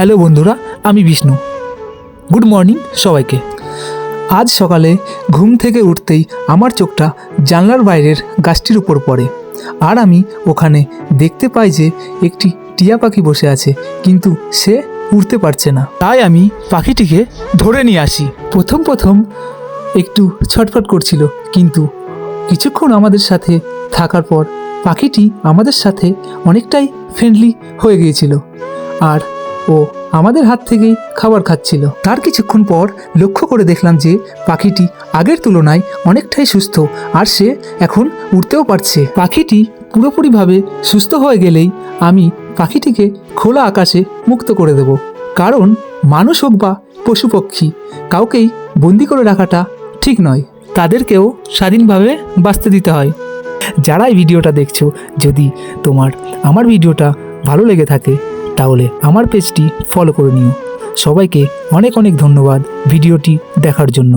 Hello বন্ধুরা, আমি Vishnu. Good morning সবাইকে। আজ সকালে ঘুম থেকে উঠতেই আমার চোখটা জানলার বাইরের গাছটির উপর পড়ে, আর আমি ওখানে দেখতে পাই যে একটি টিয়া পাখি বসে আছে, কিন্তু সে উড়তে পারছে না। তাই আমি পাখিটিকে ধরে নিয়ে আসি। প্রথম একটু ছটফট করছিল, কিন্তু কিছুক্ষণ আমাদের সাথে থাকার পর পাখিটি আমাদের সাথে অনেকটাই ফ্রেন্ডলি হয়ে গিয়েছিল, আর ও আমাদের হাত থেকেই খাবার খাচ্ছিল। তার কিছুক্ষণ পর লক্ষ্য করে দেখলাম যে পাখিটি আগের তুলনায় অনেকটাই সুস্থ, আর সে এখন উড়তেও পারছে। পাখিটি পুরোপুরিভাবে সুস্থ হয়ে গেলেই আমি পাখিটিকে খোলা আকাশে মুক্ত করে দেব, কারণ মানুষ হোক বা পশু পক্ষী, কাউকেই বন্দি করে রাখাটা ঠিক নয়। তাদেরকেও স্বাধীনভাবে বাঁচতে দিতে হয়। যারা এই ভিডিওটা দেখছো, যদি আমার ভিডিওটা ভালো লেগে থাকে তাহলে আমার পেজটি ফলো করে নিও। সবাইকে অনেক অনেক ধন্যবাদ ভিডিওটি দেখার জন্য।